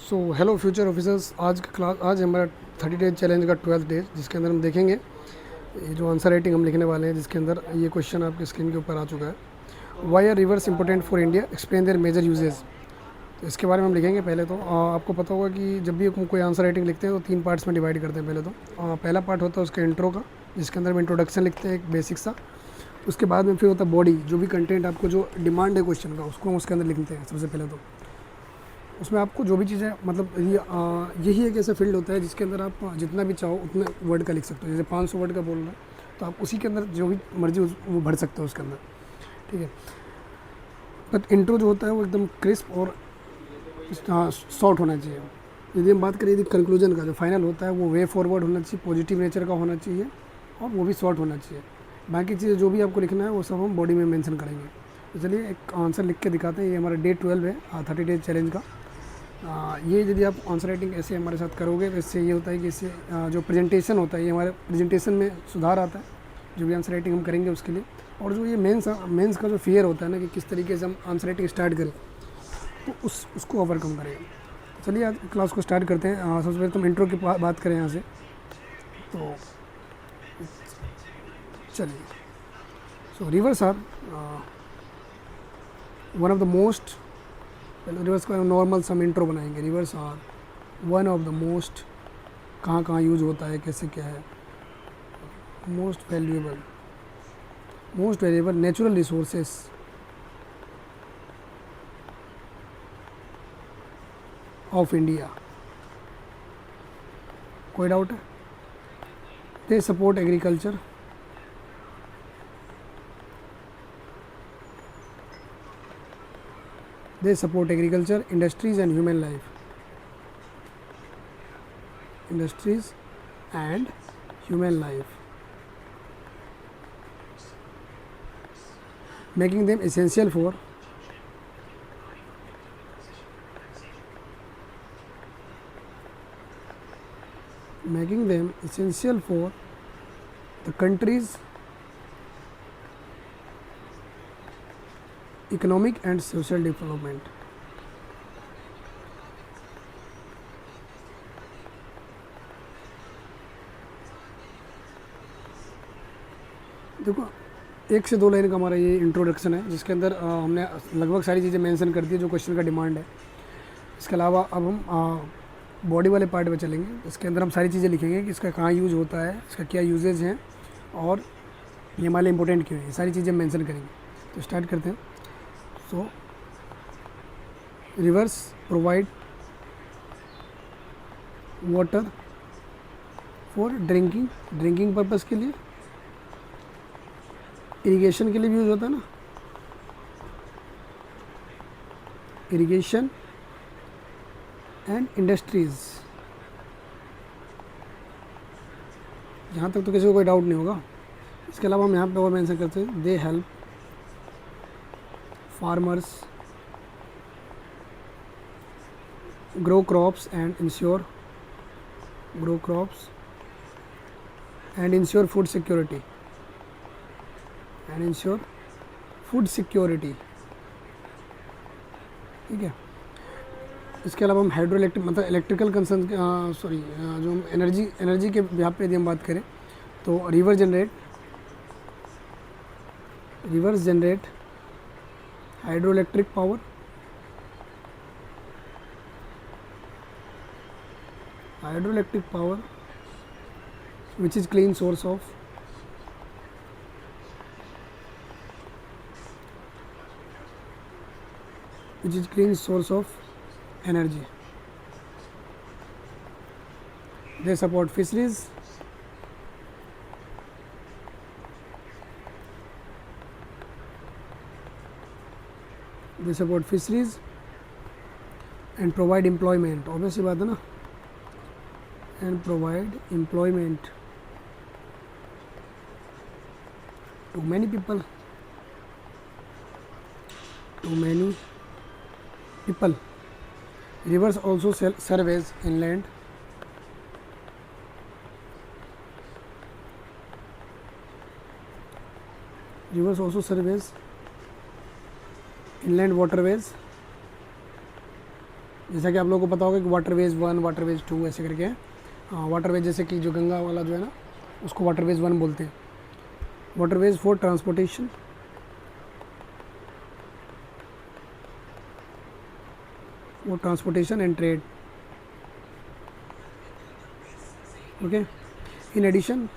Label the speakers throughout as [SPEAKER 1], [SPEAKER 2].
[SPEAKER 1] So hello future officers, आज हमारा 30 days challenge का 12th डे, जिसके अंदर हम देखेंगे ये जो आंसर राइटिंग हम लिखने वाले हैं, जिसके अंदर ये क्वेश्चन आपकी स्क्रीन के ऊपर आ चुका है। Why are rivers important for India, explain their major uses. तो इसके बारे में हम लिखेंगे। पहले तो आपको पता होगा कि जब भी हम कोई आंसर राइटिंग लिखते हैं तो 3 पार्ट्स में डिवाइड करते हैं। पहले तो पहला पार्ट होता है उसका इंट्रो का, जिसके अंदर हम इंट्रोडक्शन लिखते हैं, एक बेसिक सा। उसके बाद में फिर होता है बॉडी, जो भी कंटेंट आपको जो डिमांड है क्वेश्चन का, उसको हम उसके अंदर लिखते हैं सबसे पहले। तो उसमें आपको जो भी चीज़ें, मतलब यही एक ऐसा फील्ड होता है जिसके अंदर आप जितना भी चाहो उतने वर्ड का लिख सकते हो। जैसे 500 वर्ड का बोल रहे हैं तो आप उसी के अंदर जो भी मर्जी वो भर सकते हो उसके अंदर, ठीक है। बट इंट्रो जो होता है वो एकदम क्रिस्प और शॉर्ट होना चाहिए। यदि हम बात करें यदि कंक्लूजन का, जो फाइनल होता है वो वे फॉरवर्ड होना चाहिए, पॉजिटिव नेचर का होना चाहिए और वो भी शॉर्ट होना चाहिए। बाकी चीज़ें जो भी आपको लिखना है वो सब हम बॉडी में मेंशन करेंगे। तो चलिए एक आंसर लिख के दिखाते हैं। ये हमारा डे 12 है 30 डेज चैलेंज का। ये यदि आप आंसर राइटिंग ऐसे हमारे साथ करोगे तो इससे ये होता है कि इससे जो प्रेजेंटेशन होता है, ये हमारे प्रेजेंटेशन में सुधार आता है जो भी आंसर राइटिंग हम करेंगे उसके लिए। और जो ये मेंस का जो फियर होता है ना, कि किस तरीके से हम आंसर राइटिंग स्टार्ट करें, तो उसको ओवरकम करेगा। चलिए आज क्लास को स्टार्ट करते हैं। सबसे पहले तो हम इंट्रो की बात करें यहाँ से। तो चलिए, so rivers are one of the most, पहले रिवर्स का नॉर्मल सम इंट्रो बनाएंगे। Rivers are one of the most, कहाँ कहाँ यूज होता है, कैसे क्या है। Most valuable natural resources of India. कोई डाउट है? They support agriculture, they support agriculture, industries and human life. Industries and human life, making them essential for the country's economic and social development. देखो, 1 से 2 line का हमारा ये introduction है, जिसके अंदर हमने लगभग सारी चीज़ें मेंशन कर दी है जो क्वेश्चन का डिमांड है। इसके अलावा अब हम बॉडी वाले पार्ट में चलेंगे। इसके अंदर हम सारी चीज़ें लिखेंगे कि इसका कहाँ यूज़ होता है, इसका क्या यूजेज हैं और ये हमारे लिए इंपॉर्टेंट क्यों है, ये सारी चीज़ें मेंशन करेंगे। तो स्टार्ट करते हैं। सो reverse provide water for drinking purpose के लिए, इरिगेशन के लिए भी यूज़ होता है ना, इरिगेशन एंड इंडस्ट्रीज़। यहाँ तक तो किसी को कोई डाउट नहीं होगा। इसके अलावा हम यहाँ पे और मेंशन करते हैं, they help farmers grow crops and ensure food security ठीक है। इसके अलावा हम हाइड्रो इलेक्ट्रिक, मतलब इलेक्ट्रिकल कंसर्न, जो एनर्जी के यहाँ पे यदि हम बात करें तो reverse generate hydro electric power, which is clean source of energy. They support fisheries, and provide employment. Obviously बात है ना, and provide employment to many people. Rivers also serve as inland waterways जैसा कि आप लोगों को पता होगा कि वाटरवेज 1, वाटरवेज 2 ऐसे करके हैं। वाटरवेज जैसे कि जो गंगा वाला जो है ना, उसको वाटरवेज 1 बोलते हैं। वाटरवेज फॉर ट्रांसपोर्टेशन, वो transportation and trade. Okay, in addition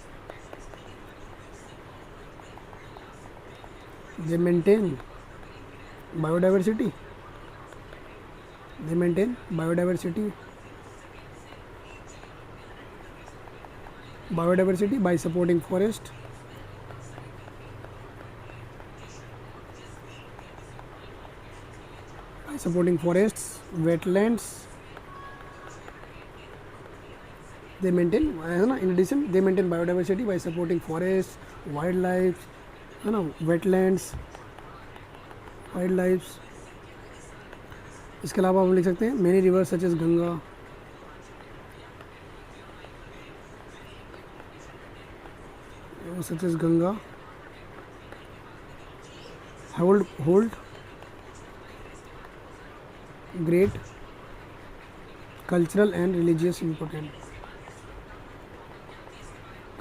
[SPEAKER 1] they maintain biodiversity, they maintain biodiversity by supporting forest, forests, wetlands, they maintain, है ना, in addition they maintain biodiversity by supporting forests, wildlife, है ना, wetlands, wildlife। इसके अलावा हम लिख सकते हैं many river such as Ganga, such as Ganga hold great cultural and religious importance,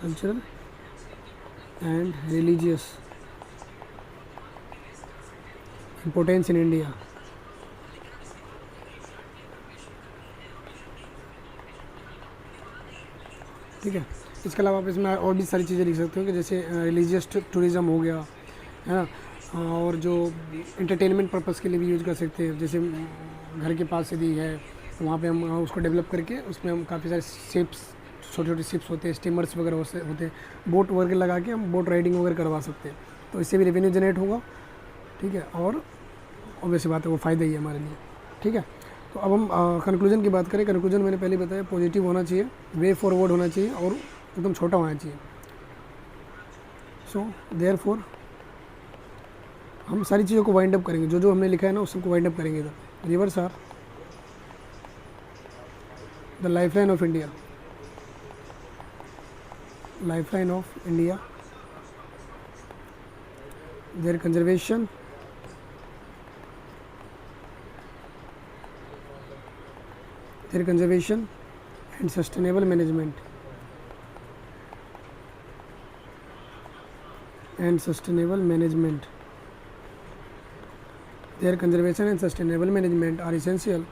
[SPEAKER 1] cultural and religious importance in India। ठीक है, इसके अलावा आप इसमें और भी सारी चीज़ें लिख सकते हो कि जैसे रिलीजियस टूरिज़्म हो गया, है ना, और जो इंटरटेनमेंट पर्पस के लिए भी यूज़ कर सकते हैं। जैसे घर के पास यदि है तो वहाँ पे हम उसको डेवलप करके उसमें हम काफ़ी सारे शिप्स, छोटे छोटे शिप्स होते हैं, स्टीमर्स वगैरह होते हैं, बोट वगैरह लगा के हम बोट राइडिंग वगैरह करवा सकते हैं। तो इससे भी रेवेन्यू जनरेट होगा। ठीक है, और ऑब्वियस बात है वो फ़ायदा ही है हमारे लिए। ठीक है, तो अब हम कंक्लूजन की बात करें। कंक्लूजन मैंने पहले बताया, पॉजिटिव होना चाहिए, वे फॉरवर्ड होना चाहिए और एकदम छोटा होना चाहिए। सो देयरफॉर हम सारी चीज़ों को वाइंड अप करेंगे, जो जो हमने लिखा है ना उस सबको वाइंड अप करेंगे इधर। Rivers are the lifeline of India, lifeline of India, their conservation, their conservation and sustainable management their conservation and sustainable management are essential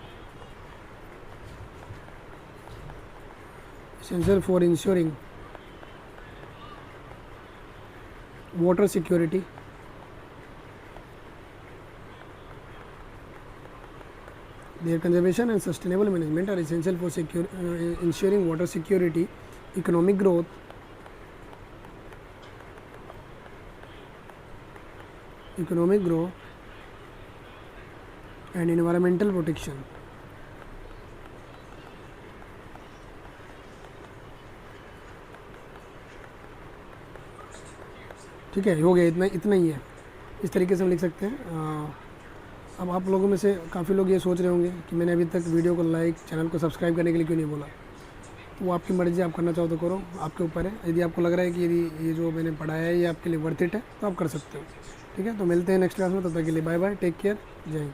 [SPEAKER 1] for ensuring water security, their conservation and sustainable management are essential for ensuring water security, economic growth, and environmental protection। ठीक है, हो गया, इतना ही है। इस तरीके से हम लिख सकते हैं। अब आप लोगों में से काफ़ी लोग ये सोच रहे होंगे कि मैंने अभी तक वीडियो को लाइक, चैनल को सब्सक्राइब करने के लिए क्यों नहीं बोला। तो वो आपकी मर्ज़ी, आप करना चाहो तो करो, आपके ऊपर है। यदि आपको लग रहा है कि यदि ये जो मैंने पढ़ाया है ये आपके लिए वर्थ इट है तो आप कर सकते हो। ठीक है, तो मिलते हैं नेक्स्ट क्लास में, तब तक के लिए बाय बाय, टेक केयर, जय हिंद।